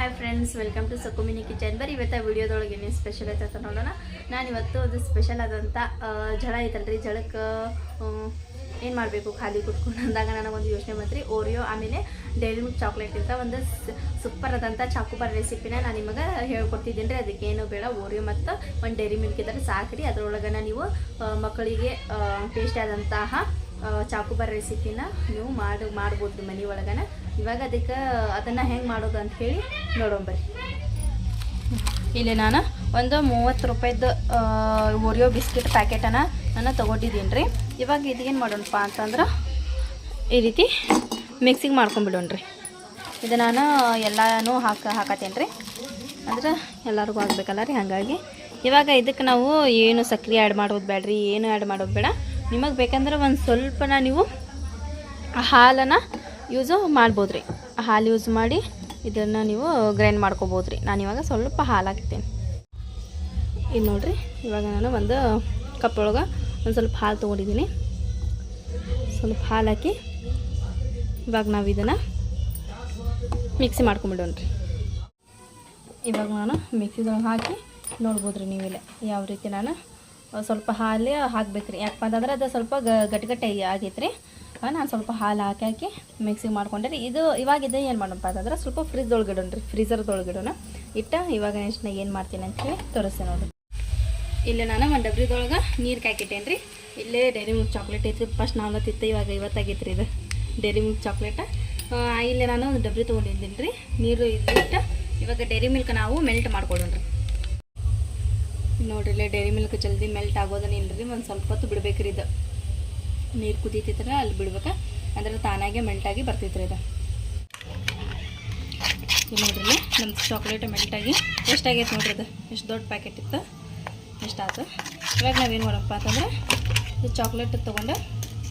Hi friends, welcome to Sakumini kitchen. ಬರೀ ಇವತ್ತು ವಿಡಿಯೋದೊಳಗೆ ಏನೇನು ಸ್ಪೆಷಲ್ ಐತೆ ಅಂತ ನೋಡೋಣ. ನಾನು ಇವತ್ತು ಅದು ಸ್ಪೆಷಲ್ ಆದಂಥ ಜಳ ಐತಲ್ರಿ, ಜಳಕ್ಕೆ ಏನು ಮಾಡಬೇಕು ಖಾಲಿ ಕುತ್ಕೊಂಡು ಅಂದಾಗ ನನಗೊಂದು ಯೋಚನೆ ಬಂತ್ರಿ. ಓರಿಯೋ ಆಮೇಲೆ ಡೈರಿ ಮಿಲ್ಕ್ ಚಾಕ್ಲೇಟ್ ಅಂತ ಒಂದು ಸೂಪರ್ ಆದಂಥ ಚಾಕುಬಾರ್ ರೆಸಿಪಿನ ನಾನು ನಿಮಗೆ ಹೇಳ್ಕೊಡ್ತಿದ್ದೀನಿ ರೀ. ಅದಕ್ಕೆ ಏನು ಬೇಡ, ಓರಿಯೋ ಮತ್ತು ಒಂದು ಡೈರಿ ಮಿಲ್ಕ್ ಇದ್ದರೆ ಸಾಕ್ರಿ. ಅದರೊಳಗನ ನೀವು ಮಕ್ಕಳಿಗೆ ಟೇಸ್ಟ್ ಆದಂತಹ ಚಾಕುಬಾರ್ ರೆಸಿಪಿನ ನೀವು ಮಾಡ್ಬೋದು ರೀ ಮನೆ ಒಳಗನ. ಇವಾಗ ಅದಕ್ಕೆ ಅದನ್ನು ಹೆಂಗೆ ಮಾಡೋದು ಅಂತ ಹೇಳಿ ನೋಡೋಣ. ಇಲ್ಲಿ ನಾನು ಒಂದು 30 ರೂಪಾಯಿದು ಓರಿಯೋ ಬಿಸ್ಕಿಟ್ ಪ್ಯಾಕೆಟನ್ನು ನಾನು ತೊಗೊಂಡಿದ್ದೀನಿ ರೀ. ಇವಾಗ ಇದೇನು ಮಾಡೋಣಪ್ಪ ಅಂತಂದ್ರೆ ಈ ರೀತಿ ಮಿಕ್ಸಿಂಗ್ ಮಾಡ್ಕೊಂಬಿಡೋಣ ರೀ. ಇದು ನಾನು ಎಲ್ಲನೂ ಹಾಕತ್ತೇನೆ ರೀ, ಅಂದ್ರೆ ಎಲ್ಲರಿಗೂ ಆಗಬೇಕಲ್ಲ ರೀ. ಹಾಗಾಗಿ ಇವಾಗ ಇದಕ್ಕೆ ನಾವು ಏನು ಸಕ್ಕರೆ ಆ್ಯಡ್ ಮಾಡೋದು ಬೇಡ್ರಿ, ಏನು ಆ್ಯಡ್ ಮಾಡೋದು ಬೇಡ. ನಿಮಗೆ ಬೇಕಂದ್ರೆ ಒಂದು ಸ್ವಲ್ಪನ ನೀವು ಹಾಲನ್ನು ಯೂಸು ಮಾಡ್ಬೋದು ರೀ. ಹಾಲು ಯೂಸ್ ಮಾಡಿ ಇದನ್ನು ನೀವು ಗ್ರೈಂಡ್ ಮಾಡ್ಕೊಬೋದು ರೀ. ನಾನು ಇವಾಗ ಸ್ವಲ್ಪ ಹಾಲು ಹಾಕ್ತೀನಿ. ಇದು ನೋಡಿರಿ, ಇವಾಗ ನಾನು ಒಂದು ಕಪ್ ಒಳಗೆ ಒಂದು ಸ್ವಲ್ಪ ಹಾಲು ತೊಗೊಂಡಿದ್ದೀನಿ. ಸ್ವಲ್ಪ ಹಾಲು ಹಾಕಿ ಇವಾಗ ನಾವು ಇದನ್ನು ಮಿಕ್ಸಿ ಮಾಡ್ಕೊಂಬಿಡೋಣ ರೀ. ಇವಾಗ ನಾನು ಮಿಕ್ಸಿದೊಳಗೆ ಹಾಕಿ ನೋಡ್ಬೋದು ರೀ ನೀವೆಲ್ಲ ಯಾವ ರೀತಿ ನಾನು ಸ್ವಲ್ಪ ಹಾಲು ಹಾಕ್ಬೇಕು ರೀ. ಯಾಕಪ್ಪ ಅಂತಂದ್ರೆ ಅದು ಸ್ವಲ್ಪ ಗಟ್ಟಿ ಆಗೈತೆ ರೀ. ನಾನು ಸ್ವಲ್ಪ ಹಾಲು ಹಾಕಿ ಮಿಕ್ಸಿಗೆ ಮಾಡ್ಕೊಂಡೆ ರೀ. ಇವಾಗ ಇದು ಏನು ಮಾಡೋಣಪ್ಪ ಅಂತಂದ್ರೆ ಸ್ವಲ್ಪ ಫ್ರಿಜ್ದೊಳಗಿಡೋಣ ರೀ, ಫ್ರೀಝರ್ದೊಳಗಿಡೋಣ ಇಟ್ಟು. ಇವಾಗ ನೆಕ್ಸ್ಟ್ ಏನು ಮಾಡ್ತೀನಿ ಅಂಥೇಳಿ ತೋರಿಸ್ತೇನೆ ನೋಡಿರಿ. ಇಲ್ಲೇ ನಾನು ಒಂದು ಡಬ್ರಿದೊಳಗೆ ನೀರು ಕಾಕಿಟ್ಟೇನೆ ರೀ. ಇಲ್ಲೇ ಡೈರಿ ಮಿಲ್ಕ್ ಚಾಕ್ಲೇಟ್ ಐತ್ರಿ. ಫಸ್ಟ್ ನಾವು ತಿತ್ತ, ಇವಾಗ 50 ಆಗೈತೆ ರೀ ಇದು ಡೈರಿ ಮಿಲ್ಕ್ ಚಾಕ್ಲೇಟ. ಇಲ್ಲೇ ನಾನು ಒಂದು ಡಬ್ರಿ ತೊಗೊಂಡಿದ್ದೀನಿ ರೀ. ನೀರು ಇಟ್ಟು ಇವಾಗ ಡೈರಿ ಮಿಲ್ಕ್ ನಾವು ಮೆಲ್ಟ್ ಮಾಡ್ಕೊಡೋಣ ರೀ. ನೋಡಿರಿ, ಇಲ್ಲೇ ಡೈರಿ ಮಿಲ್ಕ್ ಜಲ್ದಿ ಮೆಲ್ಟ್ ಆಗೋದನ್ನ ಇಲ್ಲರಿ, ಒಂದು ಸ್ವಲ್ಪ ಹೊತ್ತು ಬಿಡ್ಬೇಕ್ರಿ. ಇದು ನೀರು ಕುದೀತಿದ್ರೆ ಅಲ್ಲಿ ಬಿಡ್ಬೇಕು, ಅಂದ್ರೆ ತಾನಾಗೆ ಮೆಲ್ಟಾಗಿ ಬರ್ತೈತ್ರಿ ಇದು. ನೋಡ್ರಿ, ನಮ್ಮ ಚಾಕ್ಲೇಟ್ ಮೆಲ್ಟಾಗಿ ಎಷ್ಟಾಗೈತೆ ನೋಡ್ರಿ. ಅದು ಎಷ್ಟು ದೊಡ್ಡ ಪ್ಯಾಕೆಟ್ ಇತ್ತು, ಎಷ್ಟಾಯ್ತು. ಇವಾಗ ನಾವೇನು ಮಾಡಪ್ಪ ಅಂತಂದ್ರೆ ಈ ಚಾಕ್ಲೇಟ್ ತೊಗೊಂಡು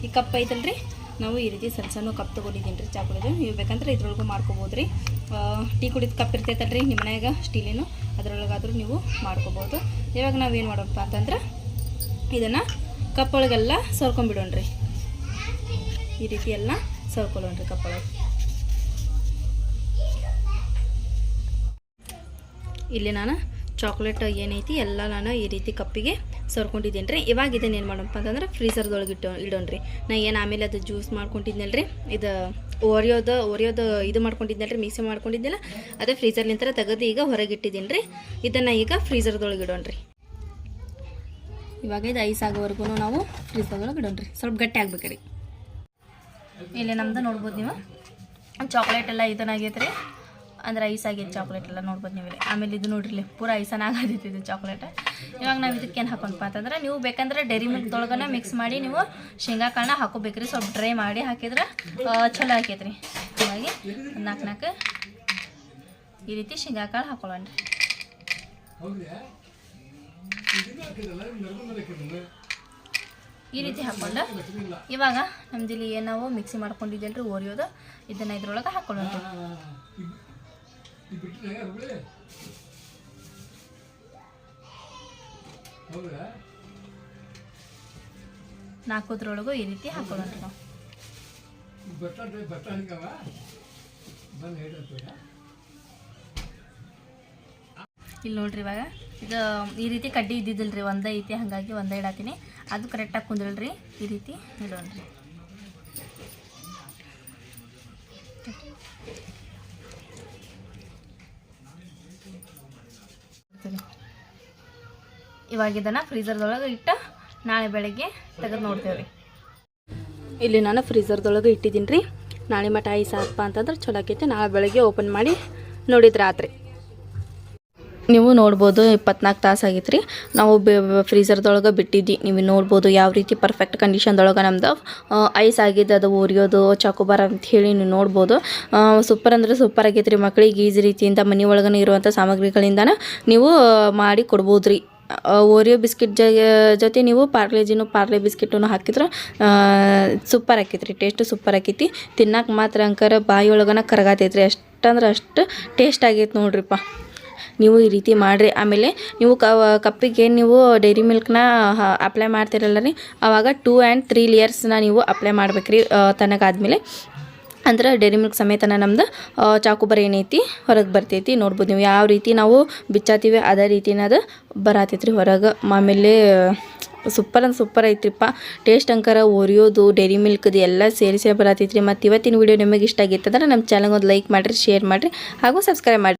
ಈ ಕಪ್ ಐತಲ್ರಿ, ನಾವು ಈ ರೀತಿ ಸಣ್ಣ ಕಪ್ ತೊಗೊಂಡಿದ್ದೀನಿ ರೀ ಚಾಕ್ಲೇಟ್. ನೀವು ಬೇಕಂದ್ರೆ ಇದ್ರೊಳಗೂ ಮಾಡ್ಕೊಬೋದು ರೀ. ಟೀ ಕುಡಿದ ಕಪ್ ಇರ್ತೈತಲ್ರಿ ನಿಮ್ಮ ಮನ್ಯಾಗ ಸ್ಟೀಲಿನ, ಅದರೊಳಗಾದ್ರೂ ನೀವು ಮಾಡ್ಕೊಬೋದು. ಇವಾಗ ನಾವೇನು ಮಾಡಪ್ಪ ಅಂತಂದ್ರೆ ಇದನ್ನು ಕಪ್ ಒಳಗೆಲ್ಲ ಸೋರ್ಕೊಂಡ್ಬಿಡೋಣ್ರಿ. ಈ ರೀತಿ ಎಲ್ಲ ಸೋರ್ಕೊಳ್ಳೋಣ್ರಿ ಕಪ್ ಒಳಗೆ. ಇಲ್ಲಿ ನಾನು ಚಾಕ್ಲೇಟ್ ಏನೈತಿ ಎಲ್ಲ ನಾನು ಈ ರೀತಿ ಕಪ್ಪಿಗೆ ಸೋರ್ಕೊಂಡಿದ್ದೀನಿ ರೀ. ಇವಾಗ ಇದನ್ನು ಏನು ಮಾಡಪ್ಪ ಅಂತಂದ್ರೆ ಫ್ರೀಝರ್ದೊಳಗೆ ಇಡೋಣ್ರಿ. ನಾ ಏನು ಆಮೇಲೆ ಅದು ಜ್ಯೂಸ್ ಮಾಡ್ಕೊಂಡಿದ್ನಲ್ರಿ, ಇದು ಓರಿಯೋದು ಇದು ಮಾಡ್ಕೊಂಡಿದ್ನಲ್ರಿ, ಮಿಕ್ಸಿ ಮಾಡ್ಕೊಂಡಿದ್ದಿಲ್ಲ, ಅದೇ ಫ್ರೀಝರ್ಲಿಂದ ತೆಗೆದು ಈಗ ಹೊರಗೆ ಇಟ್ಟಿದ್ದೀನಿ ರೀ. ಇದನ್ನು ಈಗ ಫ್ರೀಝರ್ದೊಳಗೆ ಇಡೋಣ್ರಿ. ಇವಾಗ ಇದು ಐಸ್ ಆಗೋವರೆಗೂ ನಾವು ಫ್ರೀಝರ್ದೊಳಗೆ ಇಡೋಣ್ರಿ. ಸ್ವಲ್ಪ ಗಟ್ಟಿ ಆಗ್ಬೇಕು ರೀ. ಇಲ್ಲಿ ನಮ್ದು ನೋಡ್ಬೋದು ನೀವು ಚಾಕ್ಲೇಟ್ ಎಲ್ಲ ಇದನ್ನಾಗೈತೆ ರೀ, ಅಂದ್ರೆ ಐಸ್ ಆಗೈತೆ ಚಾಕ್ಲೇಟ್ ಎಲ್ಲ ನೋಡ್ಬೋದು ನೀವು. ಆಮೇಲೆ ಇದು ನೋಡ್ರಿ, ಪೂರ ಐಸನಾಗೈತಿ ಇದು ಚಾಕ್ಲೇಟ್. ಇವಾಗ ನಾವು ಇದಕ್ಕೆ ಏನು ಹಾಕೊಂಡ್ಪ ಅಂತಂದ್ರೆ, ನೀವು ಬೇಕಂದ್ರೆ ಡೈರಿ ಮಿಲ್ಕ್ದೊಳಗನ ಮಿಕ್ಸ್ ಮಾಡಿ ನೀವು ಶೇಂಗಾ ಕಾಳನ್ನ ಹಾಕೋಬೇಕ್ರಿ. ಸ್ವಲ್ಪ ಡ್ರೈ ಮಾಡಿ ಹಾಕಿದ್ರೆ ಚಲೋ ಆಕೈತೆ ರೀ. ಹಾಗಾಗಿ 4 ಈ ರೀತಿ ಶೇಂಗಾ ಕಾಳು ಹಾಕೊಳ್ಳೋಣ. ಈ ರೀತಿ ಹಾಕ್ಕೊಂಡು ಇವಾಗ ನಮ್ದಿಲ್ಲಿ ಏನು ನಾವು ಮಿಕ್ಸಿ ಮಾಡ್ಕೊಂಡಿದ್ದಲ್ರಿ ಓರಿಯೋದು, ಇದನ್ನು ಇದ್ರೊಳಗೆ ಹಾಕೊಳ್ಳೋಣ. ನಾಲ್ಕುದ್ರೊಳಗೂ ಈ ರೀತಿ ಹಾಕೊಳ್ಳೋಣ ನಾವು. ಇಲ್ಲಿ ನೋಡ್ರಿ, ಇವಾಗ ಇದು ಈ ರೀತಿ ಕಡ್ಡಿ ಇದ್ದಿದ್ದಿಲ್ರಿ, ಒಂದೇ ಐತಿ, ಹಾಗಾಗಿ ಒಂದೇ ಇಡಾತೀನಿ. ಅದು ಕರೆಕ್ಟಾಗಿ ಕುಂದ್ರಲ್ರಿ, ಈ ರೀತಿ ಇಡೋಣ್ರಿ. ಇವಾಗ ಇದನ್ನು ಫ್ರೀಝರ್ದೊಳಗೆ ಇಟ್ಟು ನಾಳೆ ಬೆಳಗ್ಗೆ ತೆಗೆದು ನೋಡ್ತೇವೆ ರೀ. ಇಲ್ಲಿ ನಾನು ಫ್ರೀಝರ್ದೊಳಗೆ ಇಟ್ಟಿದ್ದೀನಿ ರೀ. ನಾಳೆ ಮಟ ಐಸ್ ಹಾಕಪ್ಪ ಅಂತಂದ್ರೆ ಚಲೋ ಆಕೈತೆ. ನಾಳೆ ಬೆಳಗ್ಗೆ ಓಪನ್ ಮಾಡಿ ನೋಡಿದ್ರೆ ರಾತ್ರಿ ನೀವು ನೋಡ್ಬೋದು 24 ತಾಸು ಆಗಿತ್ತು ರೀ. ನಾವು ಫ್ರೀಝರ್ದೊಳಗೆ ಬಿಟ್ಟಿದ್ವಿ. ನೀವು ನೋಡ್ಬೋದು ಯಾವ ರೀತಿ ಪರ್ಫೆಕ್ಟ್ ಕಂಡೀಷನ್ದೊಳಗೆ ನಮ್ದು ಐಸ್ ಆಗಿದ್ದು ಅದು ಓರಿಯೋದು ಚಾಕೋಬಾರ್ ಅಂತ ಹೇಳಿ ನೀವು ನೋಡ್ಬೋದು. ಸೂಪರ್ ಅಂದರೆ ಸೂಪರ್ ಆಗೈತೆ ರೀ. ಮಕ್ಕಳಿಗೆ ಈಸಿ ರೀತಿಯಿಂದ ಮನೆ ಒಳಗನೆ ಇರುವಂಥ ಸಾಮಗ್ರಿಗಳಿಂದ ನೀವು ಮಾಡಿ ಕೊಡ್ಬೋದು ರೀ. ಓರಿಯೋ ಬಿಸ್ಕಿಟ್ ಜೊತೆ ನೀವು ಪಾರ್ಲೆ ಬಿಸ್ಕಿಟನ್ನು ಹಾಕಿದ್ರೆ ಸೂಪರ್ ಆಕೈತೆ ರೀ. ಟೇಸ್ಟ್ ಸೂಪರ್ ಆಕೈತಿ. ತಿನ್ನಕ್ಕೆ ಮಾತ್ರ ಅಂಕರ ಬಾಯಿ ಒಳಗನ ಕರಗಾತೈತೆ ರೀ. ಅಷ್ಟಂದ್ರೆ ಅಷ್ಟು ಟೇಸ್ಟ್ ಆಗೈತೆ ನೋಡ್ರಿಪ್ಪ. ನೀವು ಈ ರೀತಿ ಮಾಡಿರಿ. ಆಮೇಲೆ ನೀವು ಕಪ್ಪಿಗೆ ನೀವು ಡೈರಿ ಮಿಲ್ಕ್ನ ಅಪ್ಲೈ ಮಾಡ್ತಿರಲ್ಲ ರೀ, ಆವಾಗ 2 and 3 ಲೇಯರ್ಸ್ನ ನೀವು ಅಪ್ಲೈ ಮಾಡ್ಬೇಕ್ರಿ ತನಗಾದ್ಮೇಲೆ. ಅಂದ್ರೆ ಡೈರಿ ಮಿಲ್ಕ್ ಸಮೇತನ ನಮ್ದು ಚಾಕೋಬಾರ್ ಏನೈತಿ ಹೊರಗೆ ಬರ್ತೈತಿ. ನೋಡ್ಬೋದು ನೀವು ಯಾವ ರೀತಿ ನಾವು ಬಿಚ್ಚಾತೀವಿ ಅದೇ ರೀತಿನ ಅದು ಬರತೈತ್ರಿ ಹೊರಗೆ. ಆಮೇಲೆ ಸೂಪರ್ ಅಂದ್ರೆ ಸೂಪರ್ ಐತ್ರಿಪ್ಪ. ಟೇಸ್ಟ್ ಅಂಕರ ಒರಿಯೋದು ಡೈರಿ ಮಿಲ್ಕ್ದು ಎಲ್ಲ ಸೇರಿಸೇ ಬರತೈತ್ರಿ. ಮತ್ತು ಇವತ್ತಿನ ವಿಡಿಯೋ ನಿಮಗೆ ಇಷ್ಟ ಆಗಿತ್ತಂದ್ರೆ ನಮ್ಮ ಚಾನಲ್ಗೆ ಒಂದು ಲೈಕ್ ಮಾಡಿರಿ, ಶೇರ್ ಮಾಡಿರಿ ಹಾಗೂ ಸಬ್ಸ್ಕ್ರೈಬ್ ಮಾಡಿರಿ.